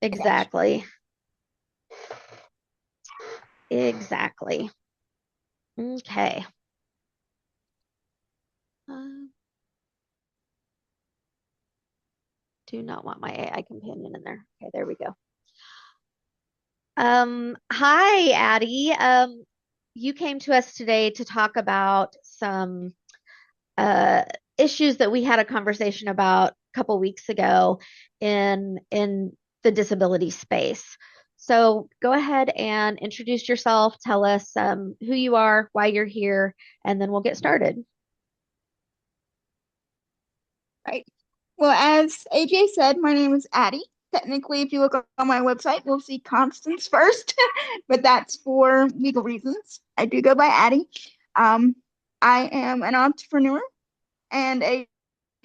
Exactly. Exactly. Okay. Uh, do not want my AI companion in there. Okay, there we go. Hi, Addie. You came to us today to talk about some uh, issues that we had a conversation about a couple weeks ago in the disability space. So go ahead and introduce yourself. Tell us who you are, why you're here, and then we'll get started. Right. Well, as AJ said, my name is Addie. Technically, if you look on my website, you'll see Constance first, but that's for legal reasons. I do go by Addie. Um, I am an entrepreneur and a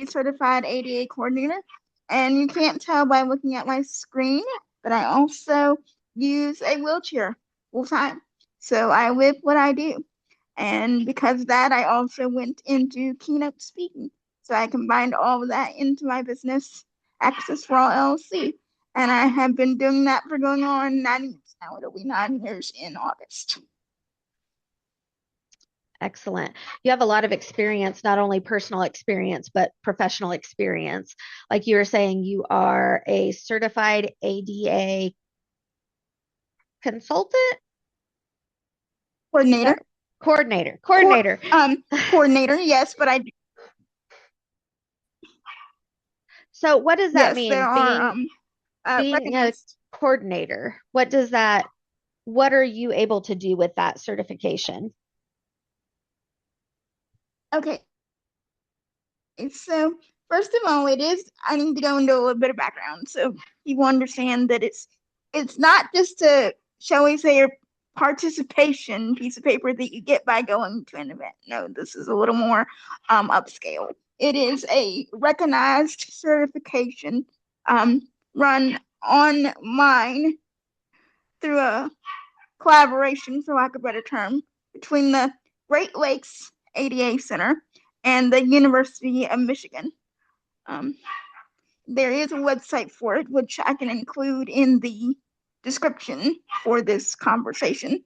certified ADA coordinator. And you can't tell by looking at my screen, but I also use a wheelchair full time. So I live what I do. And because of that, I also went into keynote speaking. So I combined all of that into my business, Access for All LLC. And I have been doing that for going on 9 years now. It'll be 9 years in August. Excellent. You have a lot of experience, not only personal experience, but professional experience. Like you were saying, you are a certified ADA consultant. Is that Coordinator. coordinator? Cor- Coordinator. coordinator, yes, but I So what does that yes, there mean? are Being a recognized. coordinator. What are you able to do with that certification? Okay, so first of all, I need to go into a little bit of background so people understand that it's not just a, shall we say, a participation piece of paper that you get by going to an event. No, this is a little more upscale. It is a recognized certification um, run online through a collaboration, for lack of a better term, between the Great Lakes ADA Center and the University of Michigan. Um, there is a website for it, which I can include in the description for this conversation.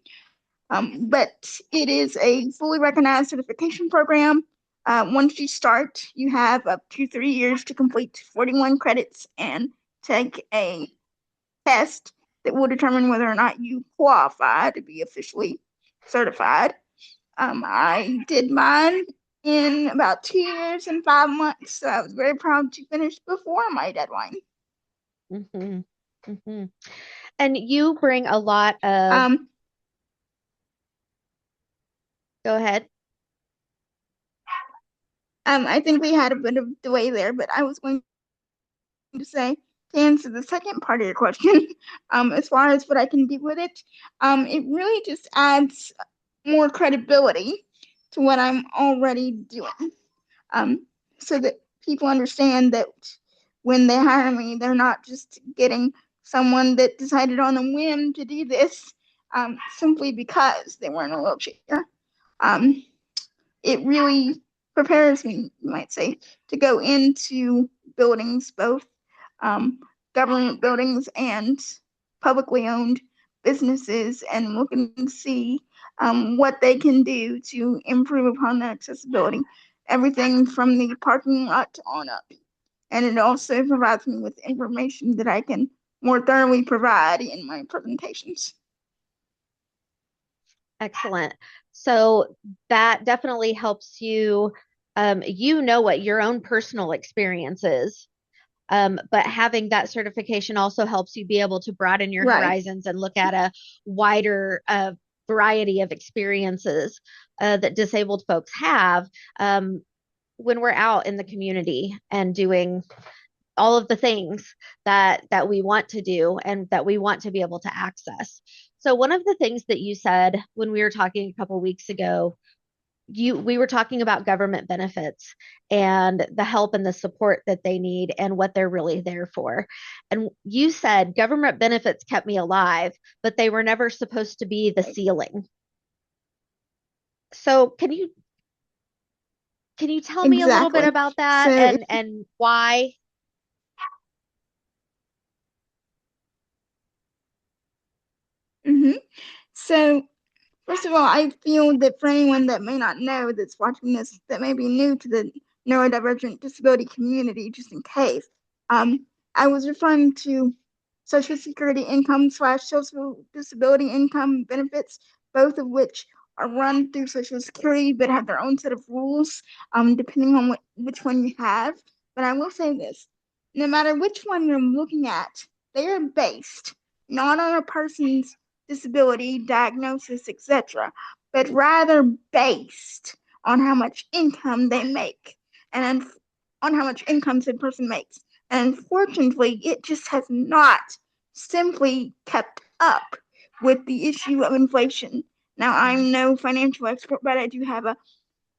But it is a fully recognized certification program. Once you start, you have up to 3 years to complete 41 credits and take a test that will determine whether or not you qualify to be officially certified. I did mine in about 2 years and 5 months, so I was very proud to finish before my deadline. Hmm. Hmm. And you bring a lot of, Um, go ahead. I think we had a bit of delay there, but I was going to say to answer the second part of your question, as far as what I can do with it, it really just adds more credibility to what I'm already doing. Um, so that people understand that when they hire me, they're not just getting someone that decided on a whim to do this simply because they were in a wheelchair. Um, it really prepares me, you might say, to go into buildings, both um, government buildings and publicly owned businesses, and look and see what they can do to improve upon their accessibility. Everything from the parking lot on up. And it also provides me with information that I can more thoroughly provide in my presentations. Excellent. So that definitely helps you. You know what your own personal experience is. But having that certification also helps you be able to broaden your Right. horizons and look at a wider variety of experiences that disabled folks have when we're out in the community and doing all of the things that we want to do and that we want to be able to access. So one of the things that you said when we were talking a couple weeks ago, you we were talking about government benefits and the help and the support that they need and what they're really there for. And you said government benefits kept me alive, but they were never supposed to be the ceiling. So can you tell me a little bit Exactly. about that So if and why? So, first of all, I feel that for anyone that may not know that's watching this, that may be new to the neurodivergent disability community, just in case, I was referring to Social Security income / social disability income benefits, both of which are run through Social Security but have their own set of rules, depending on which one you have. But I will say this, no matter which one you're looking at, they are based not on a person's disability, diagnosis, etc., but rather based on how much income they make and on how much income said person makes. And unfortunately, it just has not simply kept up with the issue of inflation. Now, I'm no financial expert, but I do have a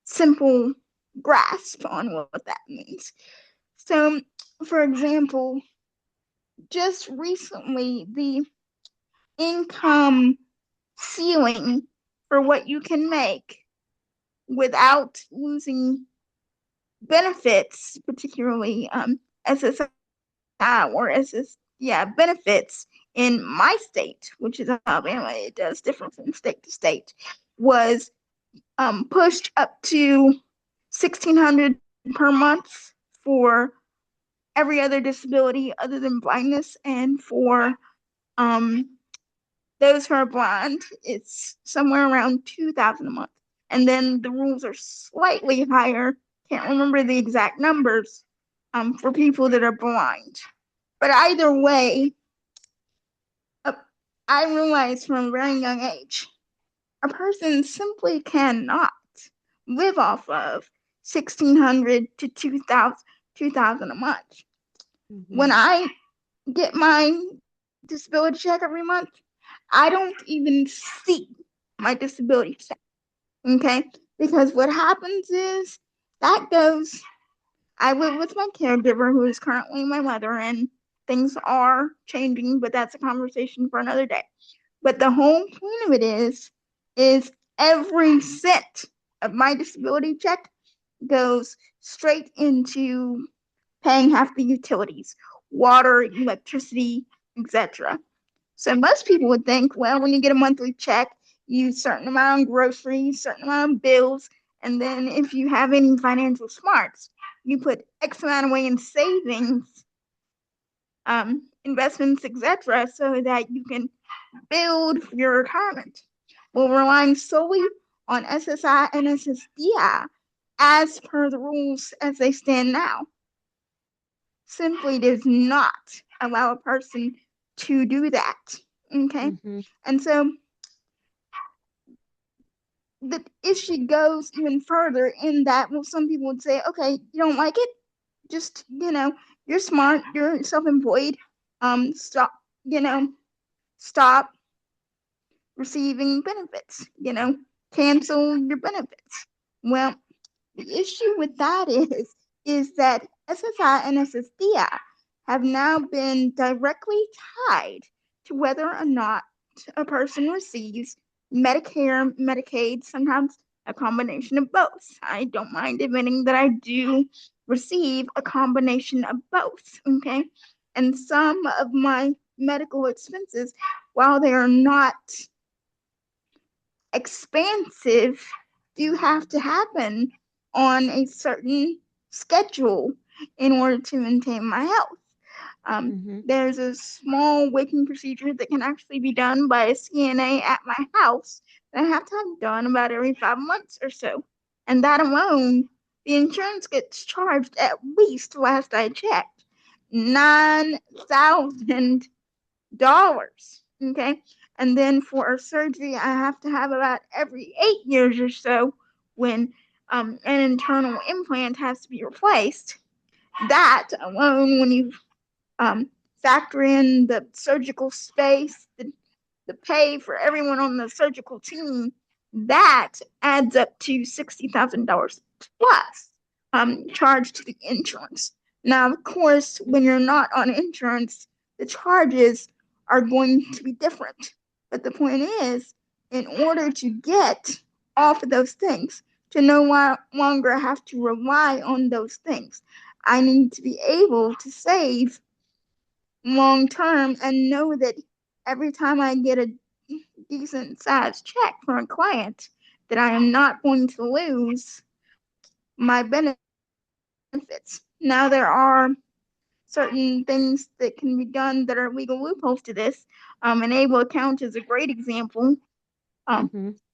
simple grasp on what that means. So, for example, just recently, the income ceiling for what you can make without losing benefits, particularly SSI or benefits in my state, which is Alabama, it does differ from state to state, was pushed up to $1,600 per month for every other disability other than blindness, and for those who are blind, it's somewhere around $2,000 a month. And then the rules are slightly higher. Can't remember the exact numbers for people that are blind. But either way, I realized from a very young age, a person simply cannot live off of $1,600 to $2,000 a month. When I get my disability check every month, I don't even see my disability check. Okay? Because what happens is that goes, I live with my caregiver, who is currently my mother, and things are changing, but that's a conversation for another day. But the whole point of it is every cent of my disability check goes straight into paying half the utilities, water, electricity, etc. So most people would think, well, when you get a monthly check, you use a certain amount on groceries, certain amount of bills, and then if you have any financial smarts, you put X amount away in savings, investments, etc., so that you can build your retirement. Well, relying solely on SSI and SSDI as per the rules as they stand now simply does not allow a person to do that. Okay. And so the issue goes even further in that, well, some people would say, okay, you don't like it, just, you're smart, you're self-employed, stop receiving benefits, cancel your benefits. Well, the issue with that is that SSI and SSDI have now been directly tied to whether or not a person receives Medicare, Medicaid, sometimes a combination of both. I don't mind admitting that I do receive a combination of both, okay? And some of my medical expenses, while they are not expansive, do have to happen on a certain schedule in order to maintain my health. There's a small waking procedure that can actually be done by a CNA at my house that I have to have done about every 5 months or so. And that alone, the insurance gets charged, at least last I checked, $9,000. Okay. And then for a surgery, I have to have about every 8 years or so when an internal implant has to be replaced. That alone, when you factor in the surgical space, the pay for everyone on the surgical team, that adds up to $60,000 plus charged to the insurance. Now, of course, when you're not on insurance, the charges are going to be different. But the point is, in order to get off of those things, to no longer have to rely on those things, I need to be able to save long term and know that every time I get decent sized check for a client, that I am not going to lose my benefits. Now, there are certain things that can be done that are legal loopholes to this. An able account is a great example.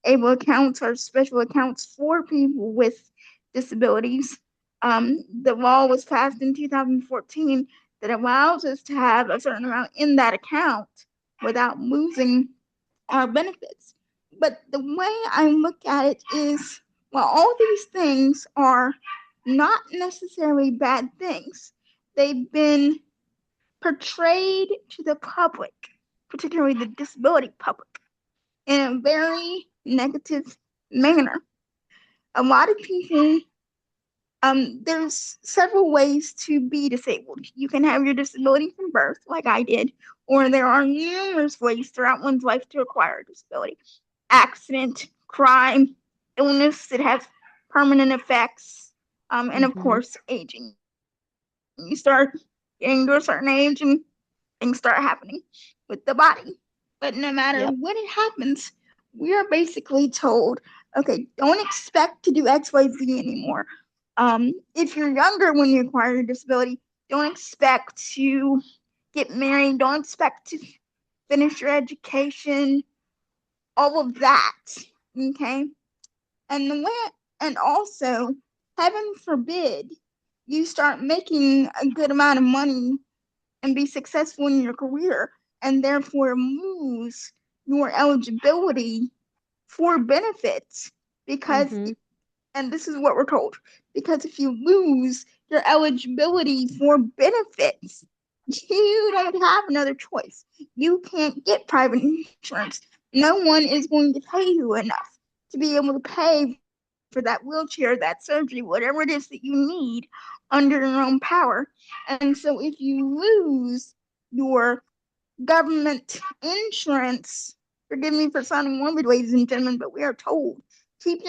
Able accounts are special accounts for people with disabilities. The law was passed in 2014 that allows us to have a certain amount in that account without losing our benefits. But the way I look at it is, well, all these things are not necessarily bad things. They've been portrayed to the public, particularly the disability public, in a very negative manner. A lot of people, there's several ways to be disabled. You can have your disability from birth, like I did, or there are numerous ways throughout one's life to acquire a disability. Accident, crime, illness that has permanent effects, and of course, aging. You start getting to a certain age and things start happening with the body. But no matter when it happens, we are basically told, okay, don't expect to do X, Y, Z anymore. If you're younger when you acquire a disability, don't expect to get married, don't expect to finish your education, all of that, okay? And also, heaven forbid, you start making a good amount of money and be successful in your career, and therefore lose your eligibility for benefits because, and this is what we're told, because if you lose your eligibility for benefits, you don't have another choice. You can't get private insurance. No one is going to pay you enough to be able to pay for that wheelchair, that surgery, whatever it is that you need under your own power. And so if you lose your government insurance, forgive me for sounding morbid, ladies and gentlemen, but we are told, keep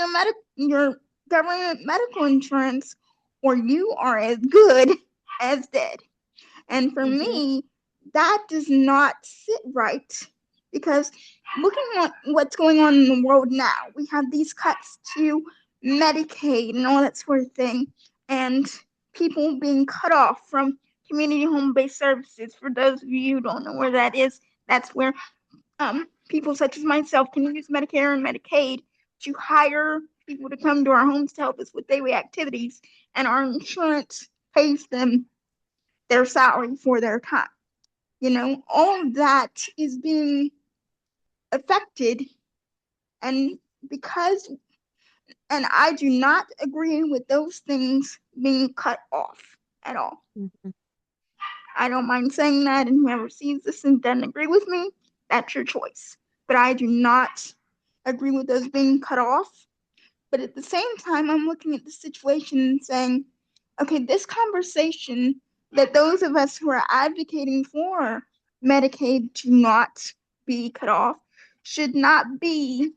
your government medical insurance or you are as good as dead. And for me, that does not sit right, because looking at what's going on in the world now, we have these cuts to Medicaid and all that sort of thing, and people being cut off from community home-based services. For those of you who don't know where that is, that's where people such as myself can use Medicare and Medicaid to hire people to come to our homes to help us with daily activities, and our insurance pays them their salary for their time. All of that is being affected, and I do not agree with those things being cut off at all. I don't mind saying that, and whoever sees this and doesn't agree with me, that's your choice. But I do not agree with those being cut off. But at the same time, I'm looking at the situation and saying, okay, this conversation that those of us who are advocating for Medicaid to not be cut off should not be,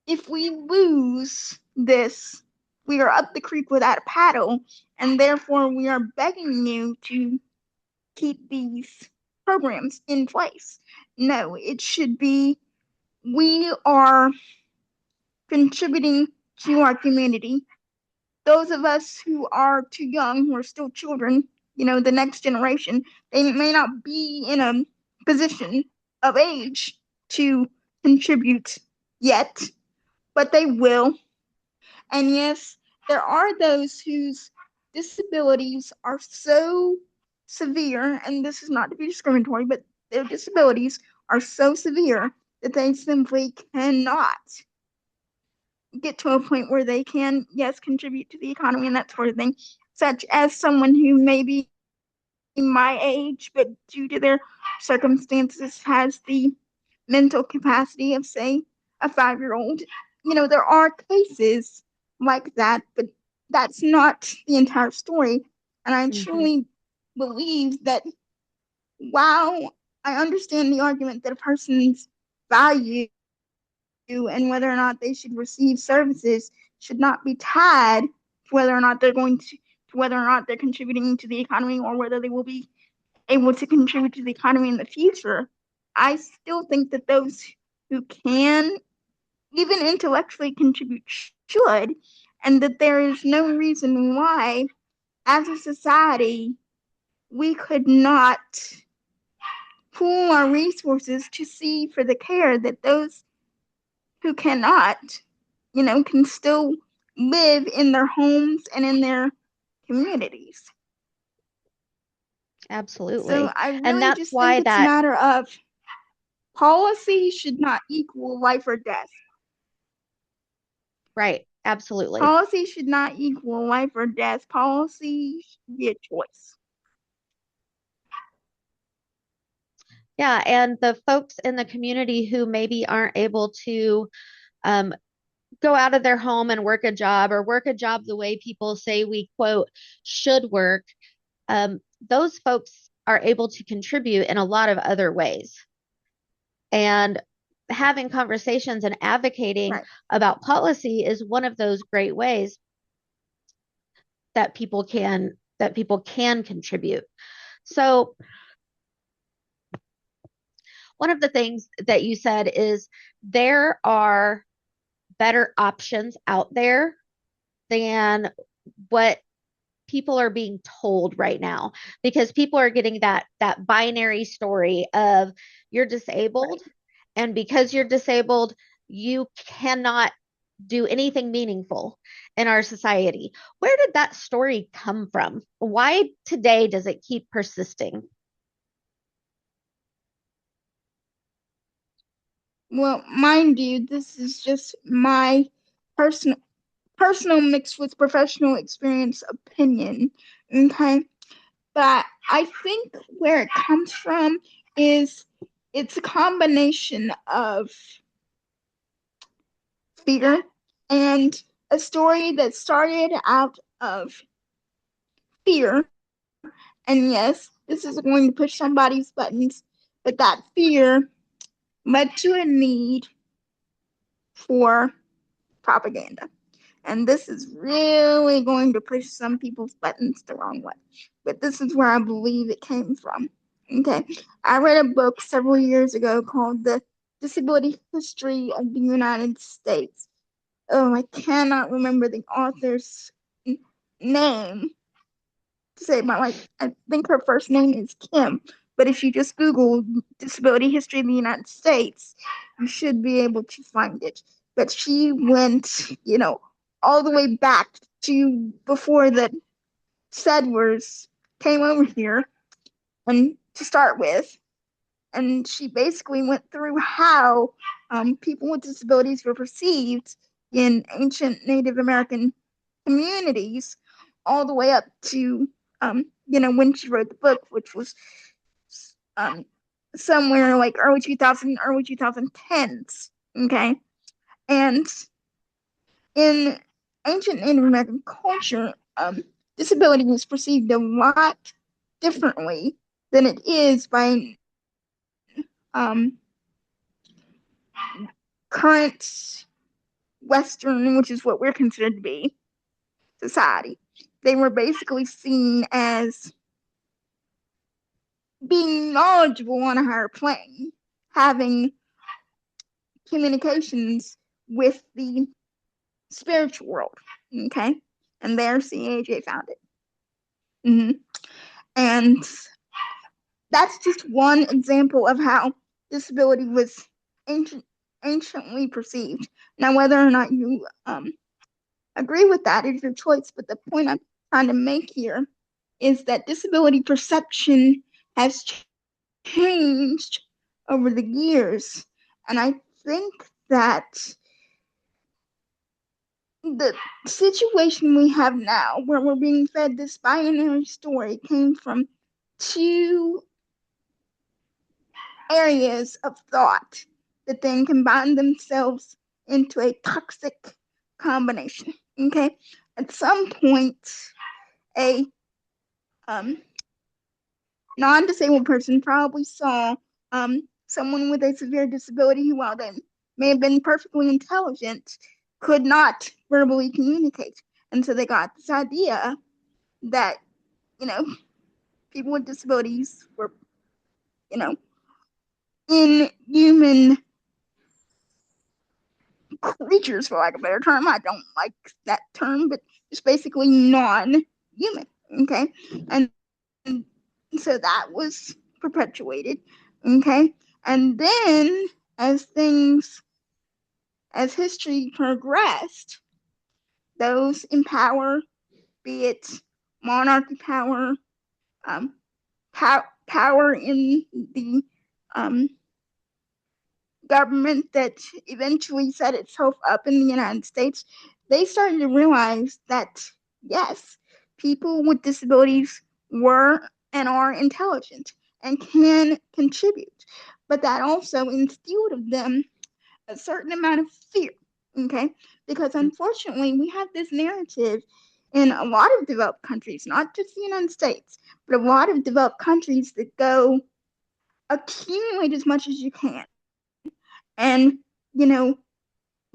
if we lose this, we are up the creek without a paddle, and therefore we are begging you to keep these programs in place. No, it should be, we are contributing to our community. Those of us who are too young, who are still children, the next generation, they may not be in a position of age to contribute yet, but they will. And yes, there are those whose disabilities are so severe, and this is not to be discriminatory, but their disabilities are so severe that they simply cannot get to a point where they can, yes, contribute to the economy and that sort of thing, such as someone who may be my age, but due to their circumstances has the mental capacity of, say, a 5-year-old. There are cases like that, but that's not the entire story. And I truly believe that while I understand the argument that a person's value and whether or not they should receive services should not be tied to whether or not they're whether or not they're contributing to the economy, or whether they will be able to contribute to the economy in the future, I still think that those who can, even intellectually, contribute should, and that there is no reason why, as a society, we could not pool our resources to see for the care that those who cannot, can still live in their homes and in their communities. So Absolutely. I And really that's just think why it's a that, matter of policy should not equal life or death. right, absolutely. Policy should not equal life or death. Policy should be a choice. Yeah, and the folks in the community who maybe aren't able to um, go out of their home and work a job or work a job the way people say we quote should work, those folks are able to contribute in a lot of other ways. And having conversations and advocating Right. about policy is one of those great ways that people can contribute. So one of the things that you said is there are better options out there than what people are being told right now, because people are getting that binary story of you're disabled, Right. and because you're disabled you cannot do anything meaningful in our society. Where did that story come from? Why today does it keep persisting? Well, mind you, this is just my personal mixed with professional experience opinion. Okay. But I think where it comes from is it's a combination of fear and a story that started out of fear. And yes, this is going to push somebody's buttons, but that fear led to a need for propaganda. And this is really going to push some people's buttons the wrong way. But this is where I believe it came from. Okay. I read a book several years ago called The Disability History of the United States. Oh, I cannot remember the author's name to save my life. I think her first name is Kim. But if you just Google Disability History of the United States, you should be able to find it. But she went, all the way back to before the settlers came over here, and to start with. And she basically went through how people with disabilities were perceived in ancient Native American communities, all the way up to when she wrote the book, which was um, somewhere like early 2000, early 2010s. Okay, and in ancient Native American culture, disability was perceived a lot differently than it is by um, current Western, which is what we're considered to be, society. They were basically seen as being knowledgeable on a higher plane, having communications with the spiritual world. Okay, and there CAJ found it. Mm-hmm. And that's just one example of how disability was anciently perceived. Now, whether or not you agree with that is your choice, but the point I'm trying to make here is that disability perception has changed over the years. And I think that the situation we have now, where we're being fed this binary story, came from two areas of thought that then combine themselves into a toxic combination. Okay, at some point, a um, non-disabled person probably saw someone with a severe disability who, while they may have been perfectly intelligent, could not verbally communicate. And so they got this idea that, you know, people with disabilities were, you know, inhuman creatures, for lack of a better term. I don't like that term, but it's basically non-human. Okay, and so that was perpetuated. Okay, and then as history progressed, those in power, be it monarchy power, um, power in the government that eventually set itself up in the United States, they started to realize that, yes, people with disabilities were and are intelligent and can contribute, but that also instilled of them a certain amount of fear, okay? Because unfortunately, we have this narrative in a lot of developed countries, not just the United States, but a lot of developed countries that go accumulate as much as you can. And,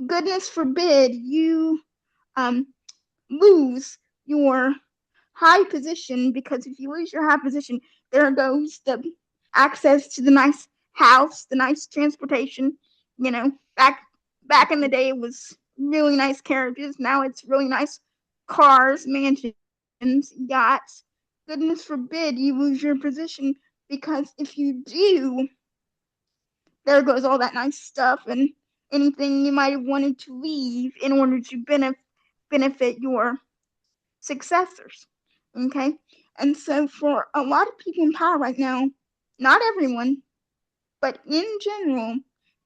goodness forbid you lose your high position, because if you lose your high position, there goes the access to the nice house, the nice transportation. Back in the day, it was really nice carriages. Now it's really nice cars, mansions, yachts. Goodness forbid you lose your position, because if you do, there goes all that nice stuff and anything you might have wanted to leave in order to benefit your successors. Okay? And so for a lot of people in power right now, not everyone, but in general,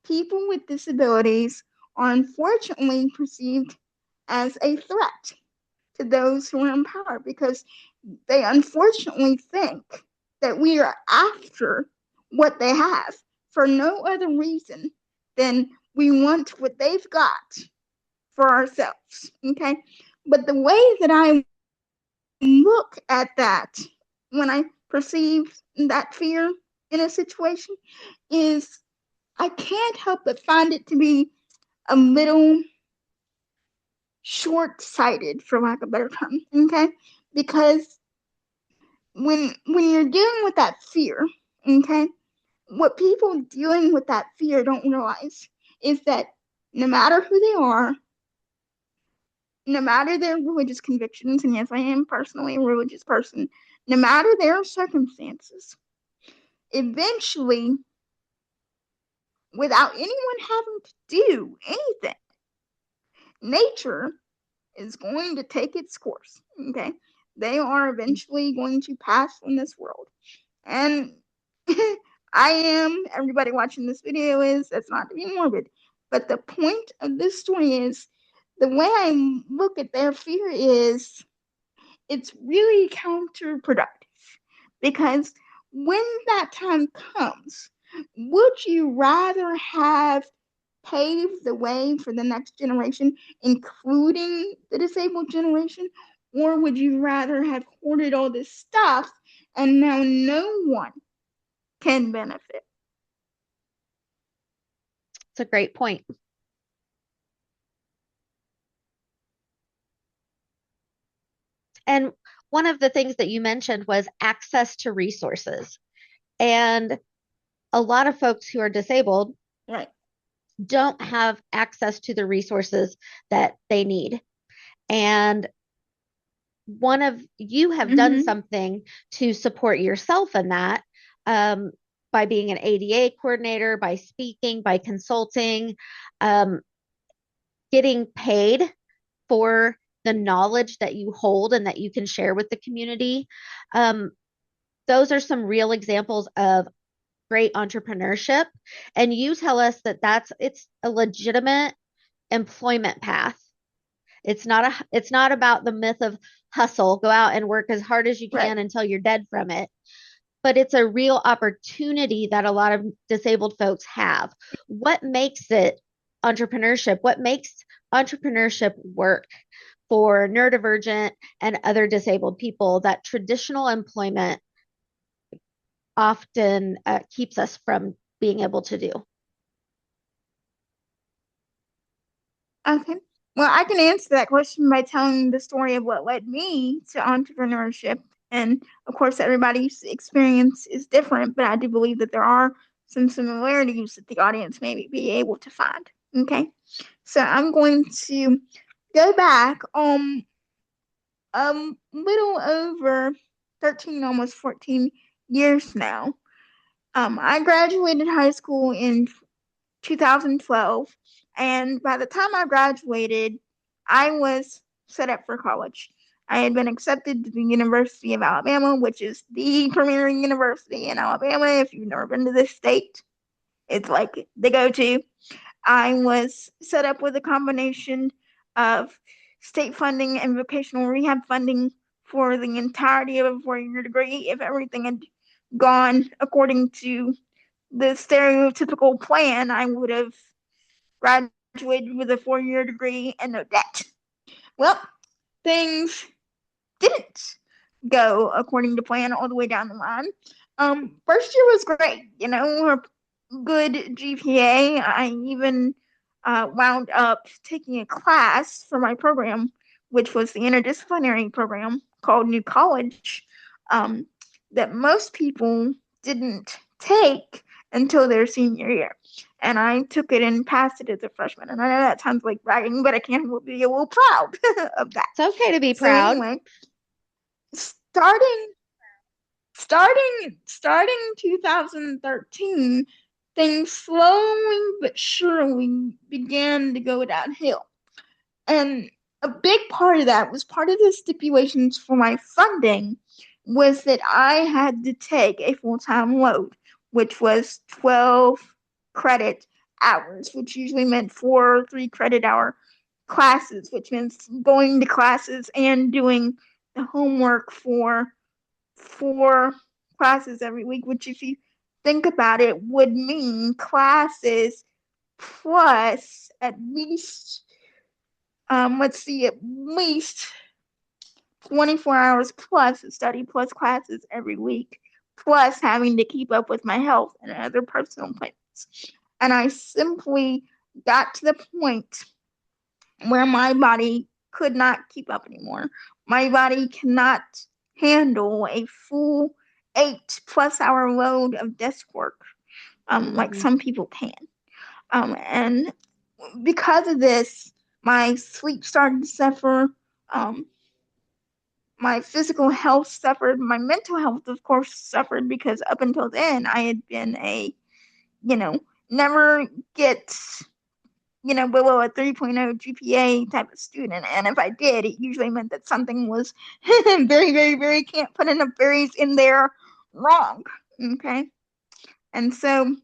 people with disabilities are unfortunately perceived as a threat to those who are in power, because they unfortunately think that we are after what they have for no other reason than we want what they've got for ourselves. Okay? But the way that I look at that when I perceive that fear in a situation is I can't help but find it to be a little short-sighted, for lack of a better term. Okay? Because when you're dealing with that fear, okay, what people dealing with that fear don't realize is that no matter who they are, no matter their religious convictions, and yes, I am personally a religious person, no matter their circumstances, eventually, without anyone having to do anything, nature is going to take its course. Okay, they are eventually going to pass from this world. And everybody watching this video is, that's not to be morbid, but the point of this story is, the way I look at their fear is, it's really counterproductive, because when that time comes, would you rather have paved the way for the next generation, including the disabled generation, or would you rather have hoarded all this stuff and now no one can benefit? It's a great point. And one of the things that you mentioned was access to resources. And a lot of folks who are disabled Right. don't have access to the resources that they need. And you have done something to support yourself in that, by being an ADA coordinator, by speaking, by consulting, getting paid for the knowledge that you hold and that you can share with the community. Those are some real examples of great entrepreneurship. And you tell us that it's a legitimate employment path. It's not about the myth of hustle, go out and work as hard as you can until you're dead from it. But it's a real opportunity that a lot of disabled folks have. What makes it entrepreneurship? What makes entrepreneurship work for neurodivergent and other disabled people that traditional employment often keeps us from being able to do? Okay. Well, I can answer that question by telling the story of what led me to entrepreneurship. And of course, everybody's experience is different, but I do believe that there are some similarities that the audience may be able to find. Okay, so I'm going to go back little over 13, almost 14 years now. I graduated high school in 2012, and by the time I graduated, I was set up for college. I had been accepted to the University of Alabama, which is the premier university in Alabama. If you've never been to this state, it's like the go-to. I was set up with a combination of state funding and vocational rehab funding for the entirety of a 4-year degree. If everything had gone according to the stereotypical plan, I would have graduated with a 4-year degree and no debt. Well, things didn't go according to plan all the way down the line. First year was great, a good GPA. I even wound up taking a class for my program, which was the interdisciplinary program called New College, that most people didn't take until their senior year. And I took it and passed it as a freshman. And I know that sounds like bragging, but I can't be a little proud of that. It's okay to be So proud. anyway, starting 2013, things slowly but surely began to go downhill. And a big part of that was part of the stipulations for my funding was that I had to take a full-time load, which was 12 credit hours, which usually meant 4 3-credit hour classes, which means going to classes and doing the homework for 4 classes every week, which if you think about it would mean classes plus at least at least 24 hours plus study plus classes every week, plus having to keep up with my health and other personal plans. And I simply got to the point where my body could not keep up anymore. My body cannot handle a full 8+ hour load of desk work, like some people can. And because of this, my sleep started to suffer. My physical health suffered. My mental health, of course, suffered because up until then, I had been a, never get, below a 3.0 GPA type of student. And if I did, it usually meant that something was very, very, very, can't put enough berries in there wrong. Okay. And so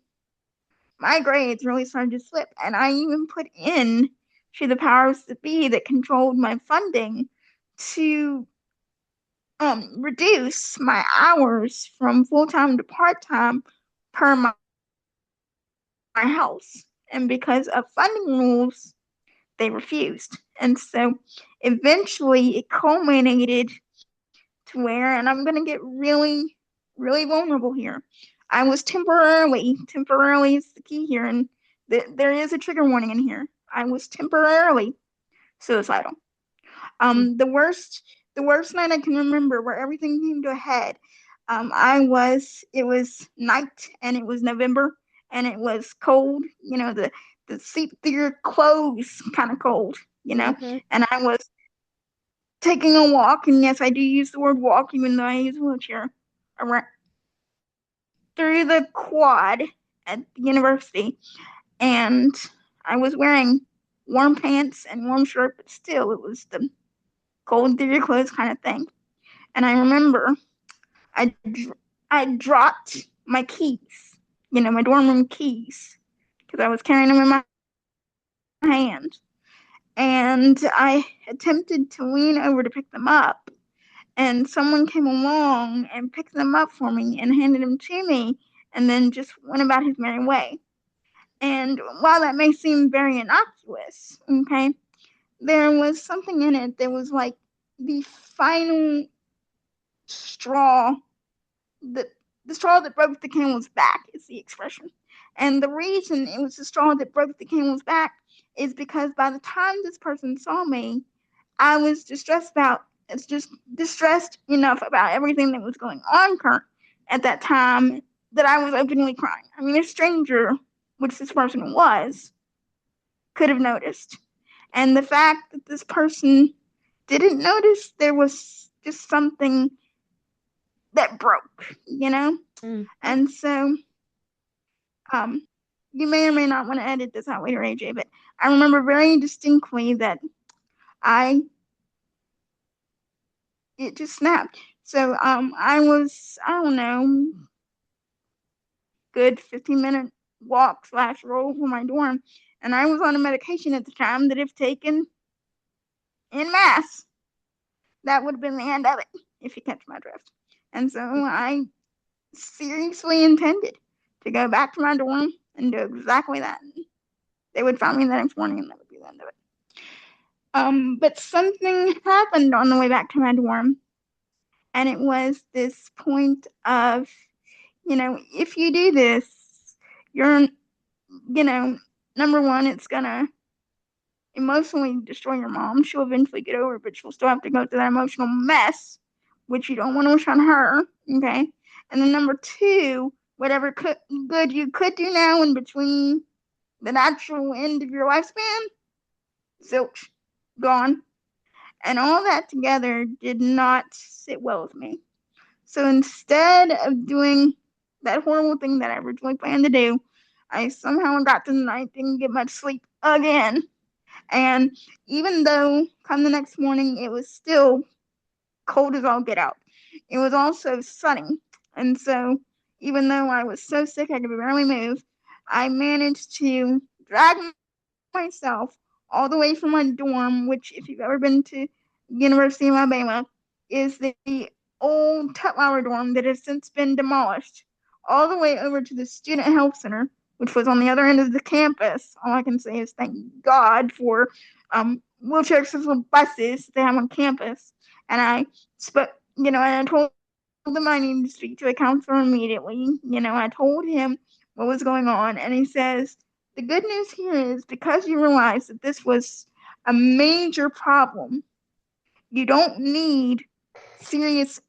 my grades really started to slip. And I even put in to the powers that be that controlled my funding to reduce my hours from full-time to part-time per my house. And because of funding rules, they refused. And so eventually it culminated to where, and I'm going to get really, really vulnerable here. I was temporarily is the key here, and there is a trigger warning in here. I was temporarily suicidal. The worst night I can remember where everything came to a head. It was night and it was November and it was cold, the seat through your clothes kind of cold, Mm-hmm. and I was taking a walk, and yes, I do use the word walk even though I use a wheelchair, around through the quad at the university, and I was wearing warm pants and warm shirt, but still it was the cold through your clothes kind of thing. And I remember I dropped my keys, my dorm room keys, because I was carrying them in my hand. And I attempted to lean over to pick them up. And someone came along and picked them up for me and handed them to me and then just went about his merry way. And while that may seem very innocuous, okay, there was something in it that was like the final straw, the straw that broke the camel's back is the expression. And the reason it was the straw that broke the camel's back is because by the time this person saw me, I was distressed enough about everything that was going on at that time that I was openly crying. I mean, a stranger, which this person was, could have noticed. And the fact that this person didn't notice, there was just something that broke, Mm-hmm. And so, you may or may not want to edit this out later, AJ, but I remember very distinctly that it just snapped. So, I was, I don't know, good 15-minute walk / roll from my dorm, and I was on a medication at the time that if taken in mass, that would have been the end of it, if you catch my drift. And so I seriously intended to go back to my dorm and do exactly that. They would find me the next morning, and that would be the end of it. But something happened on the way back to my dorm, and it was this point of, if you do this, you're, number one, it's gonna emotionally destroy your mom. She'll eventually get over it, but she'll still have to go through that emotional mess, which you don't want to wish on her. Okay. And then number two, whatever good you could do now in between the natural end of your lifespan, zilch, gone. And all that together did not sit well with me. So instead of doing that horrible thing that I originally planned to do, I somehow got to the night, didn't get much sleep again. And even though come the next morning it was still cold as all get out, it was also sunny. And so even though I was so sick I could barely move, I managed to drag myself all the way from my dorm, which, if you've ever been to University of Alabama, is the old Tutwiler dorm that has since been demolished, all the way over to the Student Health Center, which was on the other end of the campus. All I can say is thank God for wheelchair accessible buses they have on campus. And I and I told them I needed to speak to a counselor immediately. I told him what was going on, and he says, the good news here is because you realize that this was a major problem, you don't need serious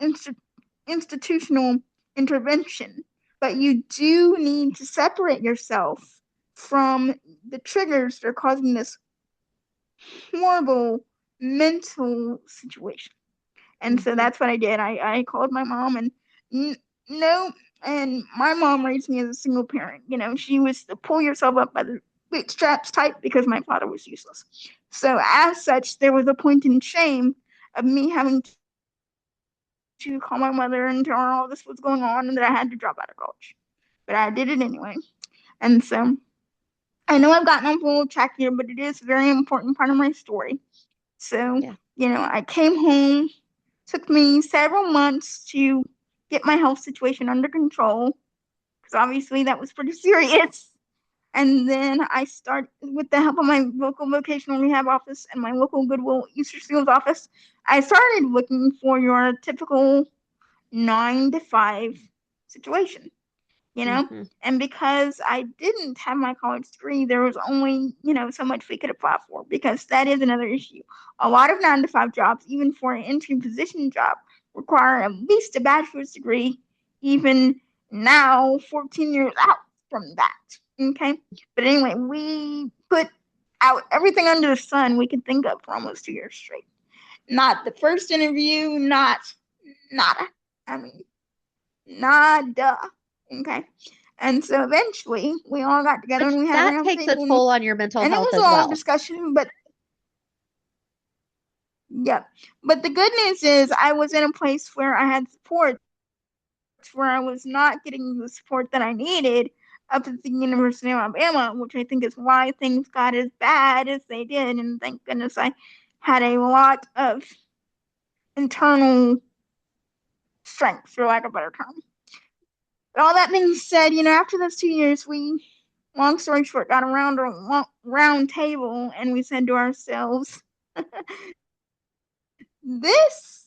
institutional intervention, but you do need to separate yourself from the triggers that are causing this horrible mental situation. And so that's what I did. I called my mom, and and my mom raised me as a single parent. She was the pull yourself up by the bootstraps type because my father was useless. So as such, there was a point in shame of me having to call my mother and tell her all this was going on and that I had to drop out of college. But I did it anyway. And so I know I've gotten off a little track here, but it is a very important part of my story. So, I came home. Took me several months to get my health situation under control, because obviously that was pretty serious. And then I started, with the help of my local vocational rehab office and my local Goodwill Easter Seals office, I started looking for your typical 9 to 5 situation. And because I didn't have my college degree, there was only, so much we could apply for, because that is another issue. A lot of 9 to 5 jobs, even for an entry position job, require at least a bachelor's degree, even now, 14 years out from that. Okay. But anyway, we put out everything under the sun we could think of for almost 2 years straight. Not the first interview, nada. I mean, nada. Okay. And so eventually we all got together and we had that takes a toll on your mental health as well. And it was a long discussion, but yeah. But the good news is I was in a place where I had support, where I was not getting the support that I needed up at the University of Alabama, which I think is why things got as bad as they did. And thank goodness I had a lot of internal strength, for lack of a better term. But all that being said, after those 2 years, we, long story short, got around a round table and we said to ourselves, this,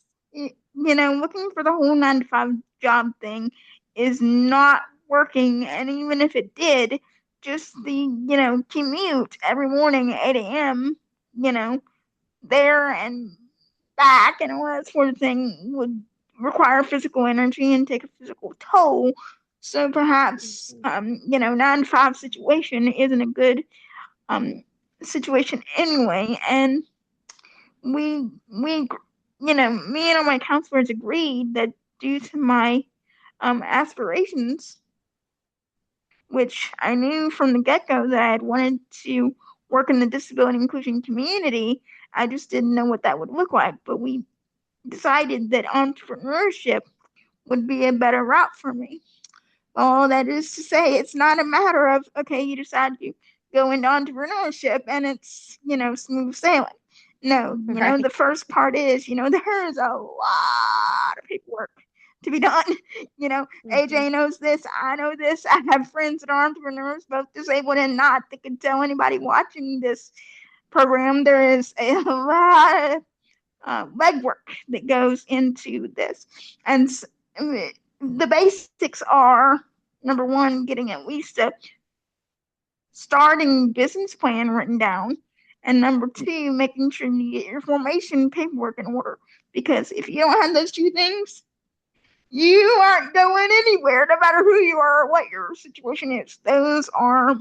looking for the whole 9 to 5 job thing is not working. And even if it did, just the, commute every morning at 8 a.m., there and back and all that sort of thing would require physical energy and take a physical toll. So perhaps, 9 to 5 situation isn't a good situation anyway. And we, me and all my counselors agreed that due to my aspirations, which I knew from the get-go that I had wanted to work in the disability inclusion community, I just didn't know what that would look like. But we decided that entrepreneurship would be a better route for me. All that is to say, it's not a matter of, okay, you decide to go into entrepreneurship and it's, smooth sailing. No, Right. the first part is, there is a lot of paperwork to be done. Mm-hmm. AJ knows this. I know this. I have friends that are entrepreneurs, both disabled and not, that can tell anybody watching this program there is a lot of legwork that goes into this. And the basics are, number one, getting at least a starting business plan written down, and number two, making sure you get your formation paperwork in order. Because if you don't have those two things, you aren't going anywhere, no matter who you are or what your situation is. Those are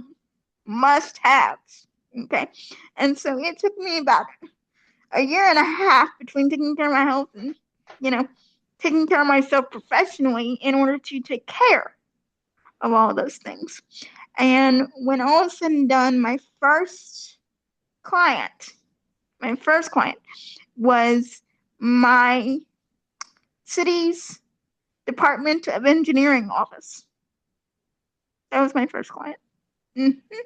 must haves. Okay. And so it took me about a year and a half between taking care of my health and, taking care of myself professionally in order to take care of all those things. And when all is said and done, client, my first client was my city's Department of Engineering office. That was my first client. Mm-hmm.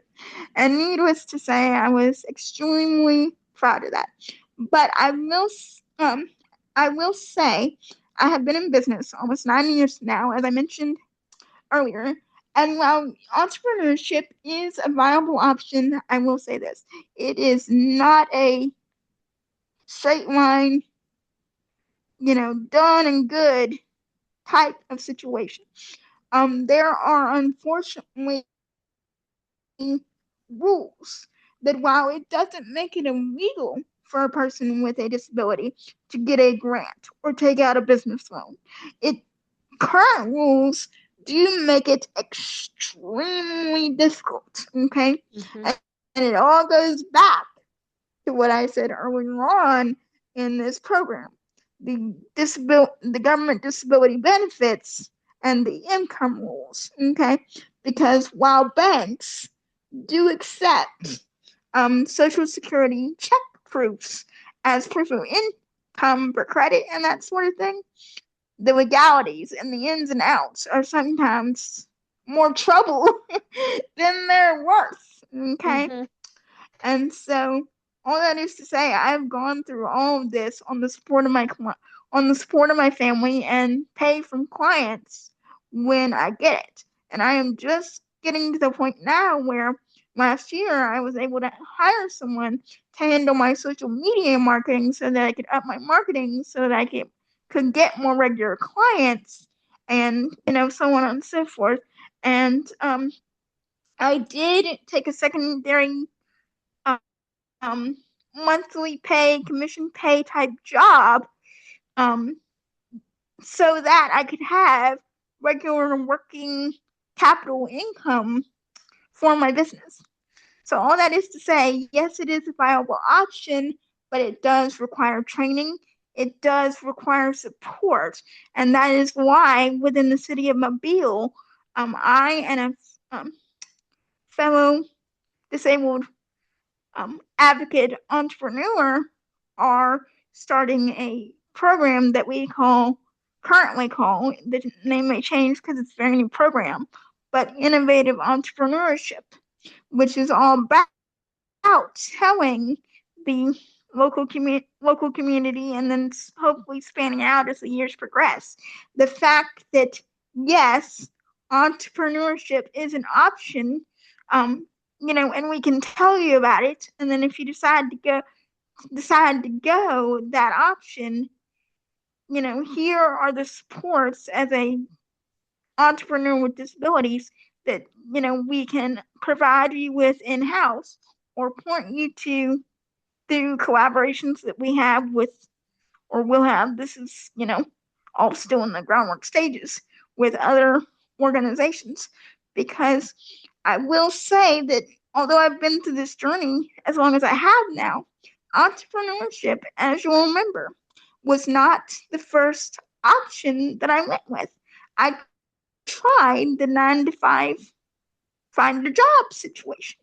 And needless to say, I was extremely proud of that. But I will say, I have been in business almost 9 years now, as I mentioned earlier. And while entrepreneurship is a viable option, I will say this: it is not a straight line, done and good type of situation. There are unfortunately rules that, while it doesn't make it illegal for a person with a disability to get a grant or take out a business loan, it current rules do make it extremely difficult. Okay, Mm-hmm. and it all goes back to what I said earlier on in this program: the government disability benefits and the income rules. Okay, because while banks do accept Social Security check proofs as proof of income for credit and that sort of thing, the legalities and the ins and outs are sometimes more trouble than they're worth. Okay, Mm-hmm. and so all that is to say, I've gone through all of this on the support of my family and pay from clients when I get it. And I am just getting to the point now where last year I was able to hire someone to handle my social media marketing so that I could up my marketing so that I could get more regular clients, and so on and so forth. And I did take a secondary um, monthly pay, commission pay type job, um, so that I could have regular working capital income for my business. So all that is to say, yes, it is a viable option, but it does require training. It does require support, and that is why within the city of Mobile, I and a fellow disabled advocate entrepreneur are starting a program that we currently call, the name may change because it's a very new program, but Innovative Entrepreneurship, which is all about telling the local community, and then hopefully spanning out as the years progress, the fact that yes, entrepreneurship is an option, um, and we can tell you about it. And then if you decide to go that option, here are the supports as a entrepreneur with disabilities that we can provide you with in house, or point you to through collaborations that we have with, or will have. This is all still in the groundwork stages, with other organizations, because I will say that although I've been through this journey as long as I have now, entrepreneurship, as you'll remember, was not the first option that I went with. I tried the 9 to 5 find a job situation.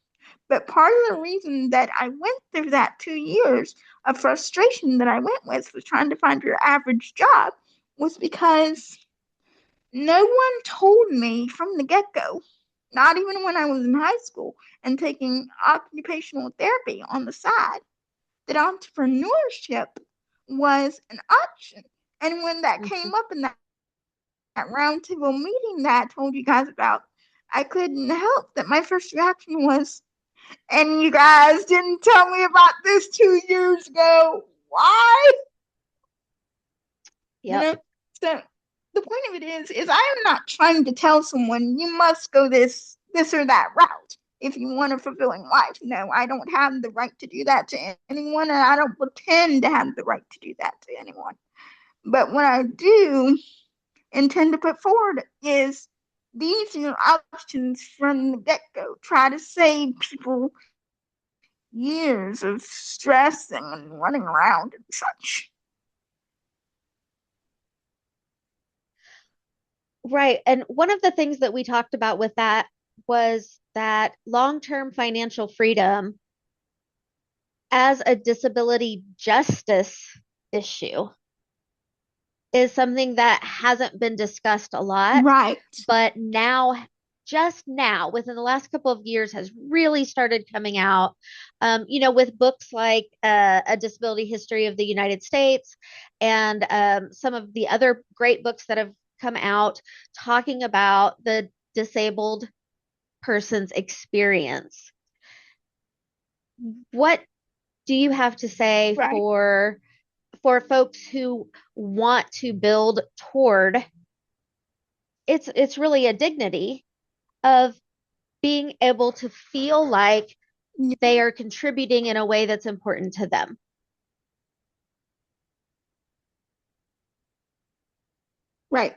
But part of the reason that I went through that 2 years of frustration that I went with was trying to find your average job was because no one told me from the get-go, not even when I was in high school and taking occupational therapy on the side, that entrepreneurship was an option. And when that came up in that roundtable meeting that I told you guys about, I couldn't help that my first reaction was, and you guys didn't tell me about this 2 years ago. Why? Yep. You know? So the point of it is I am not trying to tell someone you must go this or that route if you want a fulfilling life. No, I don't have the right to do that to anyone, and I don't pretend to have the right to do that to anyone. But what I do intend to put forward is these are options from the get-go. Try to save people years of stressing and running around and such. Right. And one of the things that we talked about with that was that long-term financial freedom as a disability justice issue is something that hasn't been discussed a lot, Right. but now, just now, within the last couple of years, has really started coming out. With books like A Disability History of the United States and some of the other great books that have come out talking about the disabled person's experience. What do you have to say Right. for folks who want to build toward it's really a dignity of being able to feel like they are contributing in a way that's important to them? Right.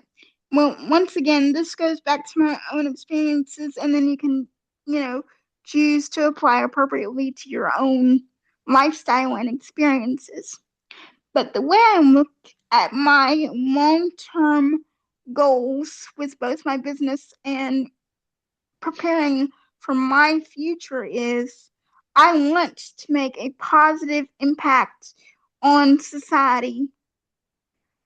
Well, once again, this goes back to my own experiences, and then you can, choose to apply appropriately to your own lifestyle and experiences. But the way I look at my long-term goals with both my business and preparing for my future is I want to make a positive impact on society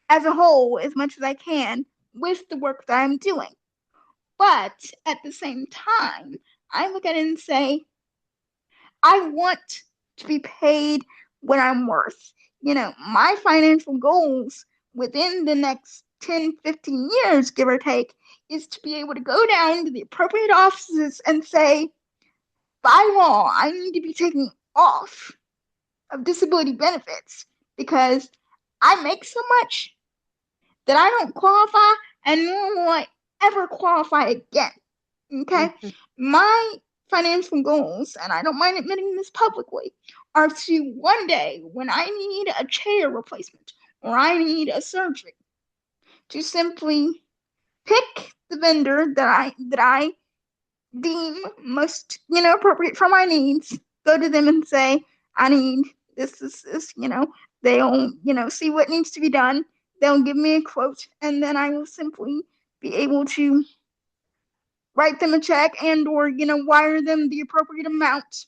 as a whole as much as I can with the work that I'm doing. But at the same time, I look at it and say, I want to be paid what I'm worth. My financial goals within the next 10, 15 years, give or take, is to be able to go down to the appropriate offices and say, by law, I need to be taken off of disability benefits because I make so much that I don't qualify, and nor will I ever qualify again. Okay? Mm-hmm. My financial goals, and I don't mind admitting this publicly, are to one day, when I need a chair replacement or I need a surgery, to simply pick the vendor that I deem most, appropriate for my needs, go to them and say, I need this, they'll, see what needs to be done. They'll give me a quote, and then I will simply be able to write them a check and or, wire them the appropriate amount.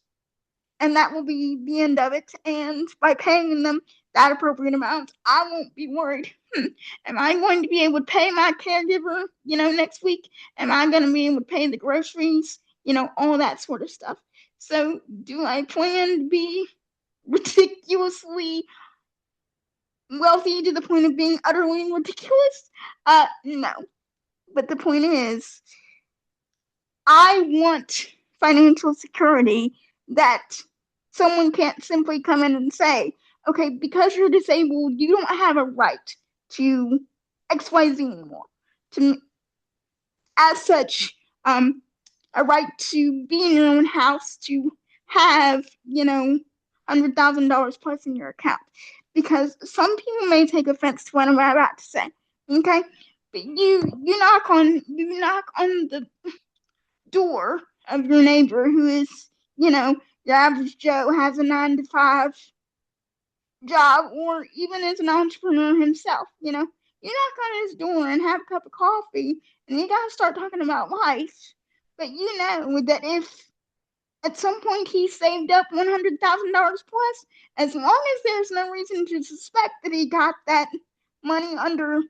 And that will be the end of it. And by paying them that appropriate amount, I won't be worried. Am I going to be able to pay my caregiver, next week? Am I going to be able to pay the groceries? All that sort of stuff. So do I plan to be ridiculously wealthy to the point of being utterly ridiculous? No. But the point is, I want financial security that someone can't simply come in and say, okay, because you're disabled, you don't have a right to XYZ anymore. As such, a right to be in your own house, to have, $100,000 plus in your account. Because some people may take offense to what I'm about to say. Okay? But you knock on the door of your neighbor who is, your average Joe, has a 9 to 5 job, or even is an entrepreneur himself. You knock on his door and have a cup of coffee, and you guys start talking about life. But you know that if at some point he saved up $100,000 plus, as long as there's no reason to suspect that he got that money under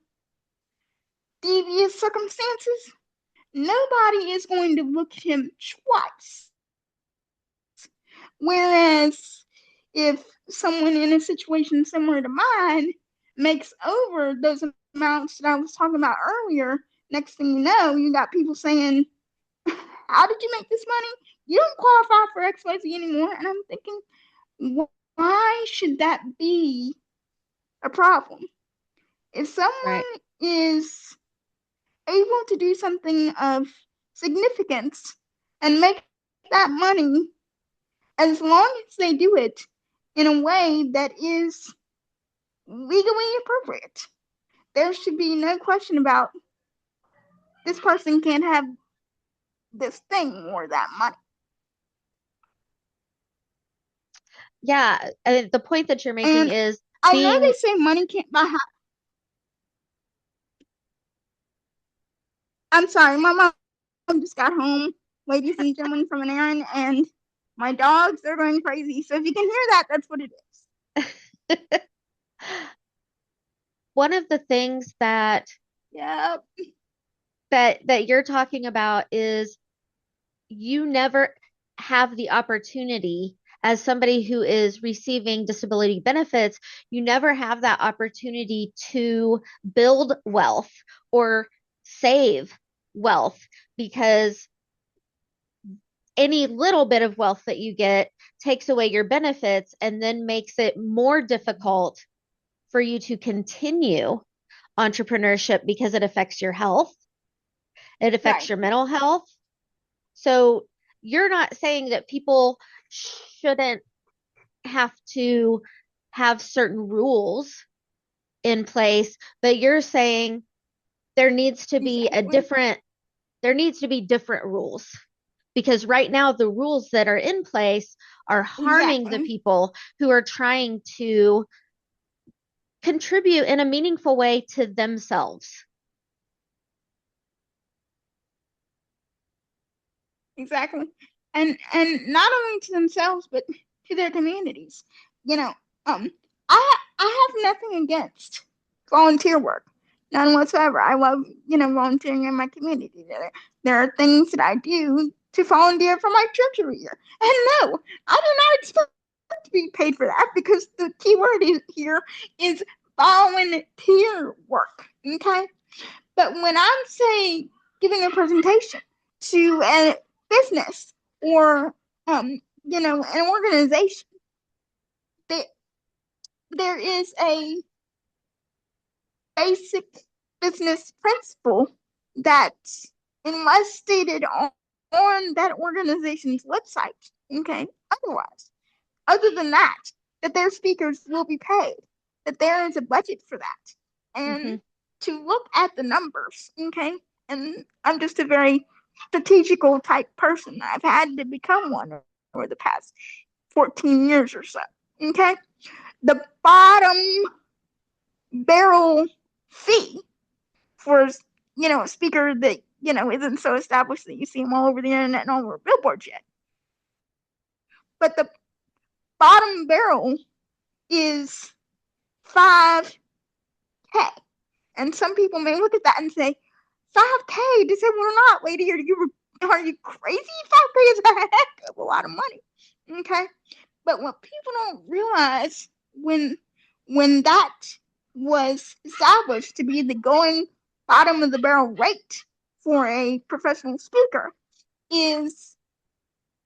devious circumstances, nobody is going to look at him twice. Whereas if someone in a situation similar to mine makes over those amounts that I was talking about earlier, next thing you know, you got people saying, how did you make this money? You don't qualify for XYZ anymore. And I'm thinking, why should that be a problem? If someone is able to do something of significance and make that money, as long as they do it in a way that is legally appropriate, there should be no question about this person can't have this thing or that money. Yeah, the point that you're making is I know they say money can't buy happiness. I'm sorry, my mom just got home, ladies and gentlemen, from an errand, and my dogs are going crazy. So if you can hear that, that's what it is. One of the things that you're talking about is you never have the opportunity, as somebody who is receiving disability benefits, you never have that opportunity to build wealth or save wealth, because any little bit of wealth that you get takes away your benefits and then makes it more difficult for you to continue entrepreneurship, because it affects your health, it affects your mental health. So you're not saying that people shouldn't have to have certain rules in place, but you're saying there needs to be different rules, because right now the rules that are in place are harming the people who are trying to contribute in a meaningful way to themselves. Exactly. And not only to themselves, but to their communities. I have nothing against volunteer work. None whatsoever. I love, volunteering in my community. There are things that I do to volunteer for my church every year. And no, I do not expect to be paid for that, because the key word here is volunteer work. Okay? But when I'm, say, giving a presentation to a business or, an organization, there is a basic business principle that, unless stated on that organization's website, okay, other than that their speakers will be paid, that there is a budget for that, and to look at the numbers, okay, and I'm just a very strategical type person. I've had to become one over the past 14 years or so, okay? The bottom barrel fee for, a speaker that, isn't so established that you see them all over the internet and all over billboards yet. But the bottom barrel is $5K. And some people may look at that and say, $5K? They say, well, not, lady, are you crazy? $5K is a heck of a lot of money. Okay? But what people don't realize, when that was established to be the going bottom of the barrel rate for a professional speaker, is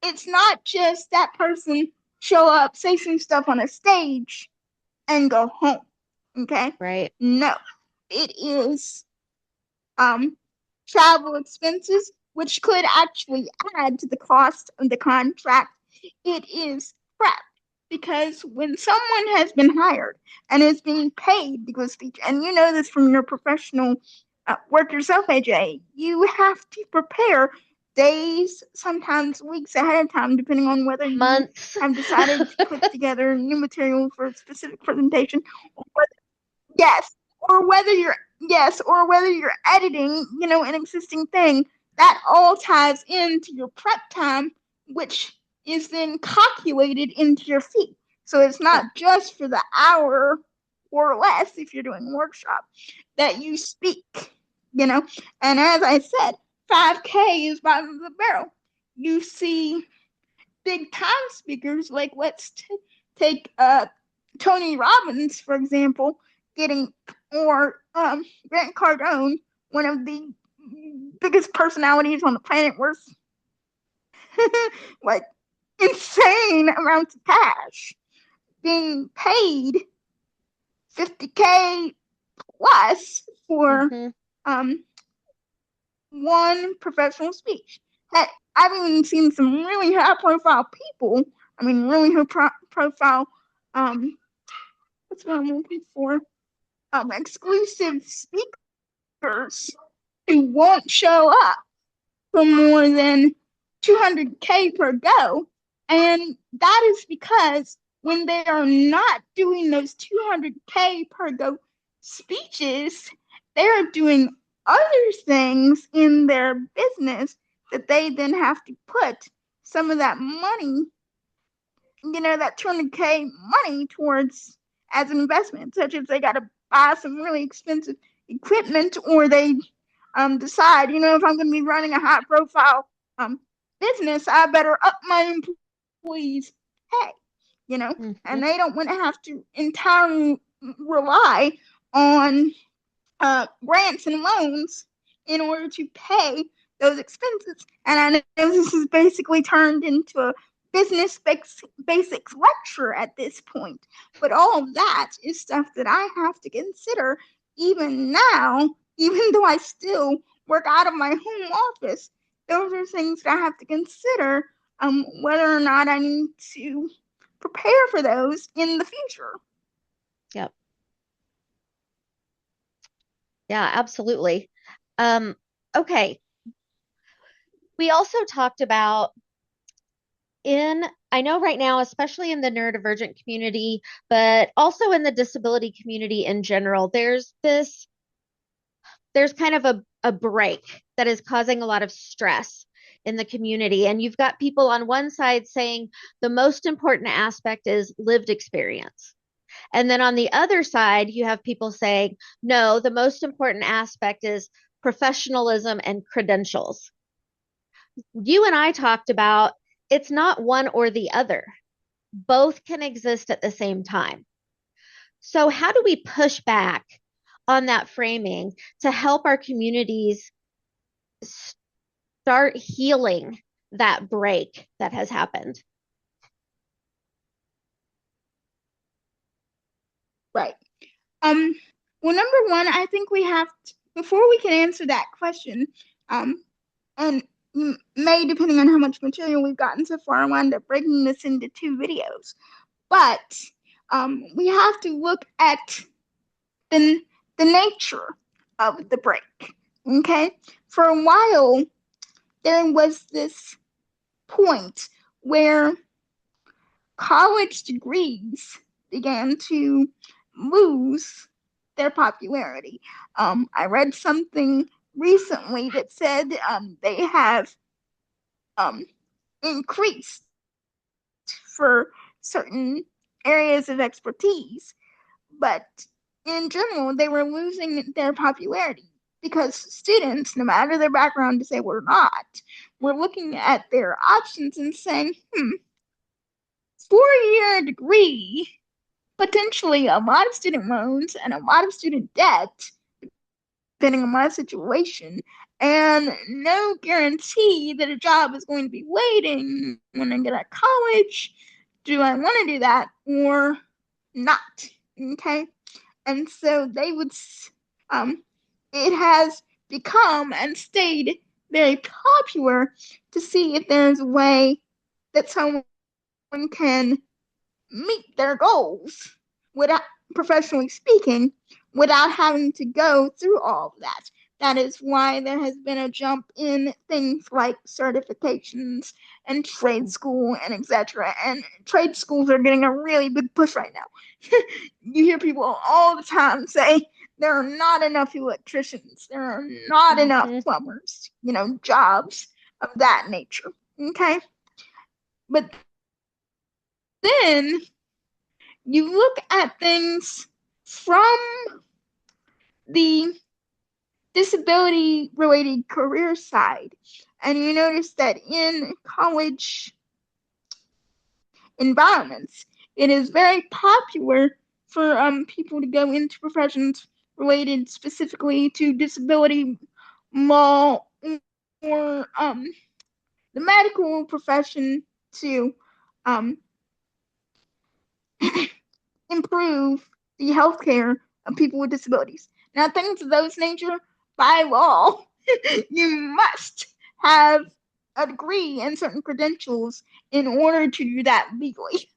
it's not just that person show up, say some stuff on a stage, and go home. Okay? Right. No. It is travel expenses, which could actually add to the cost of the contract. It is prep, because when someone has been hired and is being paid to go speak, and you know this from your professional work yourself, AJ, you have to prepare days, sometimes weeks ahead of time, depending on whether Months. you have decided to put together new material for a specific presentation. Yes, or whether you're editing, an existing thing. That all ties into your prep time, which is then calculated into your fee. So it's not just for the hour or less if you're doing a workshop that you speak, And as I said, 5K is bottom of the barrel. You see big time speakers like let's take Tony Robbins, for example, or Grant Cardone, one of the biggest personalities on the planet, worth like insane amounts of cash, being paid $50K plus for one professional speech. Heck, I've even seen some really high profile people. Really high profile. What's what I'm looking for? Exclusive speakers who won't show up for more than $200K per go, and that is because when they are not doing those $200K per go speeches, they are doing other things in their business that they then have to put some of that money, that $200K money towards as an investment, such as they got to buy some really expensive equipment, or they decide, if I'm going to be running a high profile business, I better up my employees' pay, and they don't want to have to entirely rely on grants and loans in order to pay those expenses. And I know this is basically turned into a business basics lecture at this point, but all of that is stuff that I have to consider even now, even though I still work out of my home office. Those are things that I have to consider whether or not I need to prepare for those in the future. Yep. Yeah, absolutely. Okay. We also talked about I know right now, especially in the neurodivergent community, but also in the disability community in general, there's kind of a break that is causing a lot of stress in the community. And you've got people on one side saying the most important aspect is lived experience. And then on the other side, you have people saying, no, the most important aspect is professionalism and credentials. You and I talked about it's not one or the other. Both can exist at the same time. So how do we push back on that framing to help our communities start healing that break that has happened? Right. Well, number one, I think we have to, before we can answer that question, and may, depending on how much material we've gotten so far, wind up breaking this into 2 videos. But we have to look at the nature of the break. Okay? For a while, there was this point where college degrees began to lose their popularity. I read something recently that said they have increased for certain areas of expertise, but in general, they were losing their popularity because students, no matter their background, disabled or not, were looking at their options and saying, 4-year degree, potentially a lot of student loans and a lot of student debt, depending on my situation, and no guarantee that a job is going to be waiting when I get out of college. Do I want to do that or not? Okay. And so they would, it has become and stayed very popular to see if there's a way that someone can meet their goals without, professionally speaking, without having to go through all of that. That is why there has been a jump in things like certifications and trade school and etc. And trade schools are getting a really big push right now. You hear people all the time say there are not enough electricians, there are not enough plumbers, jobs of that nature. Okay. But then you look at things from the disability related career side, and you notice that in college environments, it is very popular for people to go into professions related specifically to disability law or the medical profession to um, improve the healthcare of people with disabilities. Now, things of those nature, by law, you must have a degree and certain credentials in order to do that legally.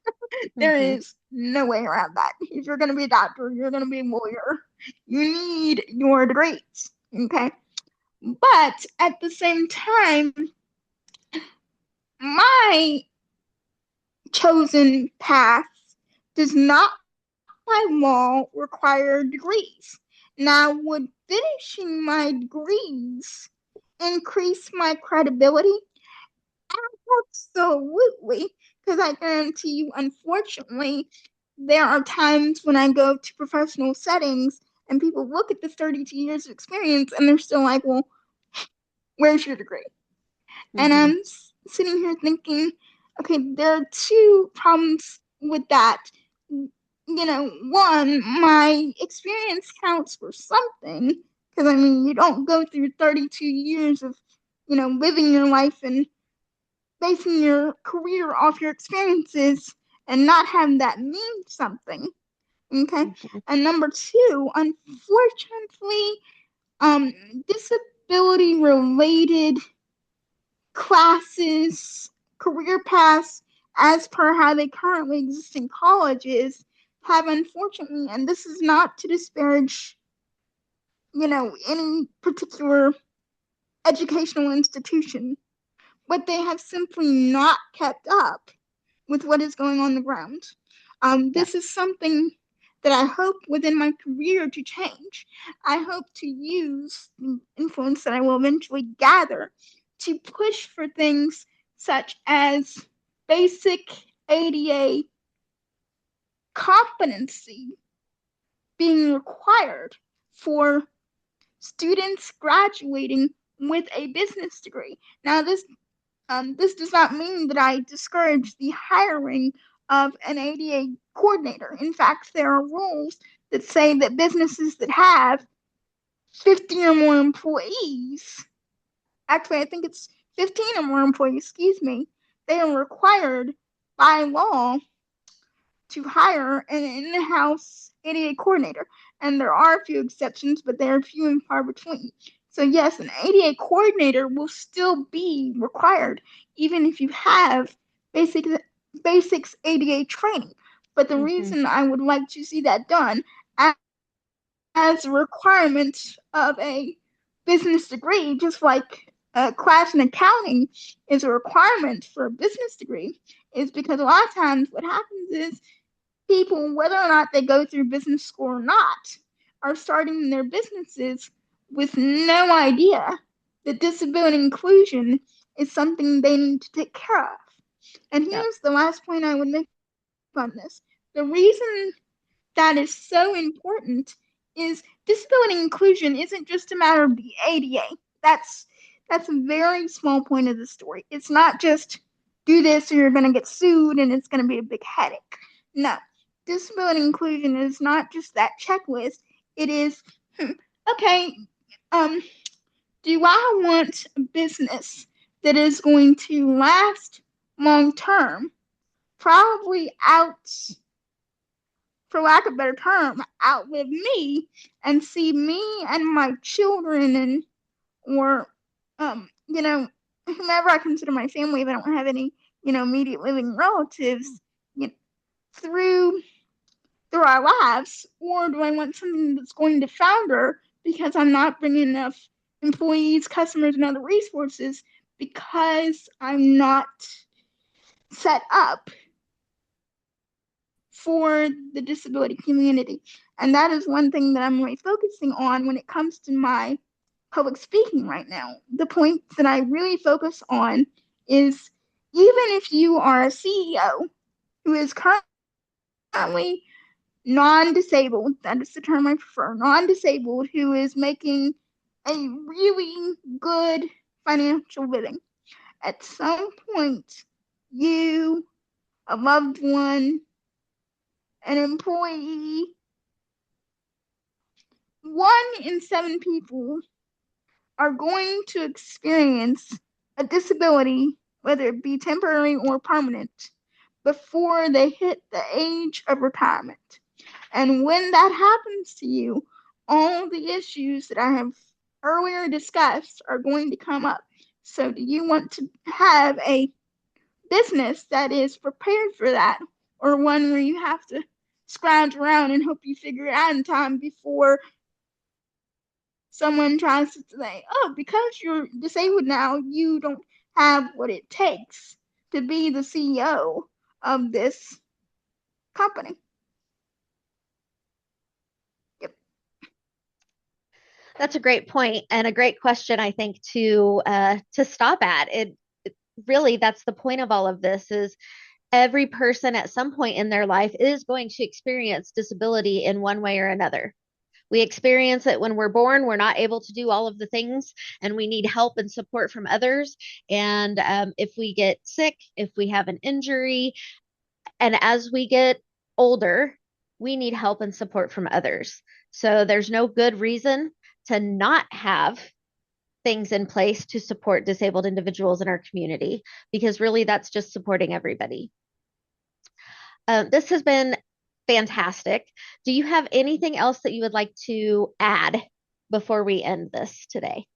There is no way around that. If you're going to be a doctor, you're going to be a lawyer, you need your degrees. Okay. But at the same time, my chosen path does not by law require degrees. Now, would finishing my degrees increase my credibility? Absolutely, because I guarantee you, unfortunately, there are times when I go to professional settings and people look at the 32 years of experience and they're still like, well, where's your degree? And I'm sitting here thinking, okay, there are two problems with that. One, my experience counts for something, because I mean, you don't go through 32 years of, living your life and basing your career off your experiences and not having that mean something. Okay. And number two, unfortunately, disability related classes, career paths, as per how they currently exist in colleges, have unfortunately, and this is not to disparage, any particular educational institution, but they have simply not kept up with what is going on the ground. This is something that I hope within my career to change. I hope to use the influence that I will eventually gather to push for things such as basic ADA competency being required for students graduating with a business degree. Now, this does not mean that I discourage the hiring of an ADA coordinator. In fact, there are rules that say that businesses that have 50 or more employees, actually, I think it's 15 or more employees, excuse me, they are required by law to hire an in-house ADA coordinator. And there are a few exceptions, but they are few and far between. So yes, an ADA coordinator will still be required, even if you have basics ADA training. But the reason I would like to see that done as a requirement of a business degree, just like a class in accounting is a requirement for a business degree, is because a lot of times what happens is people, whether or not they go through business school or not, are starting their businesses with no idea that disability inclusion is something they need to take care of. And here's the last point I would make on this. The reason that is so important is disability inclusion isn't just a matter of the ADA. That's a very small point of the story. It's not just do this or you're going to get sued and it's going to be a big headache. No, disability inclusion is not just that checklist. It is, okay, do I want a business that is going to last long term, probably for lack of a better term, outlive me and see me and my children and or whomever I consider my family if I don't have any immediate living relatives through our lives, or do I want something that's going to founder because I'm not bringing enough employees, customers, and other resources because I'm not set up for the disability community. And that is one thing that I'm really focusing on when it comes to my public speaking right now. The point that I really focus on is, even if you are a CEO who is currently non-disabled, that is the term I prefer, non-disabled, who is making a really good financial living, at some point, you, a loved one, an employee, 1 in 7 people are going to experience a disability, whether it be temporary or permanent, before they hit the age of retirement. And when that happens to you, all the issues that I have earlier discussed are going to come up. So do you want to have a business that is prepared for that, or one where you have to scrounge around and hope you figure it out in time before someone tries to say, oh, because you're disabled now, you don't have what it takes to be the CEO of this company? Yep. That's a great point and a great question, I think, to stop at. It really, that's the point of all of this is every person at some point in their life is going to experience disability in one way or another. We experience it when we're born. We're not able to do all of the things, and we need help and support from others. And if we get sick, if we have an injury, and as we get older, we need help and support from others. So there's no good reason to not have things in place to support disabled individuals in our community, because really that's just supporting everybody. This has been fantastic. Do you have anything else that you would like to add before we end this today?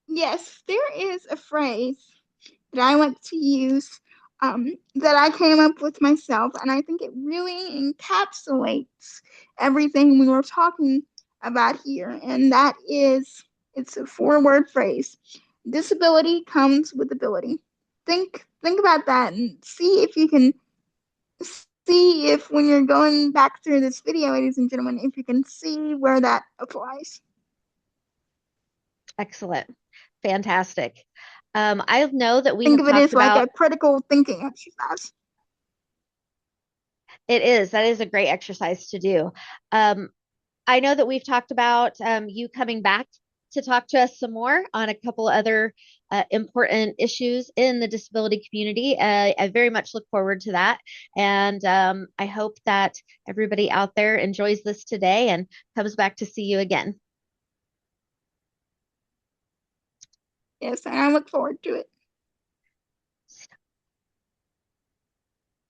Yes, there is a phrase that I like to use, that I came up with myself, and I think it really encapsulates everything we were talking about here, and that is, it's a 4-word phrase: disability comes with ability. Think about that and see if you can see, if when you're going back through this video, ladies and gentlemen, if you can see where that applies. Excellent. Fantastic. I know that we Think have of it talked as like about a critical thinking exercise. it is that is a great exercise to do. I know that we've talked about you coming back to talk to us some more on a couple other important issues in the disability community. I very much look forward to that. And I hope that everybody out there enjoys this today and comes back to see you again. Yes, and I look forward to it.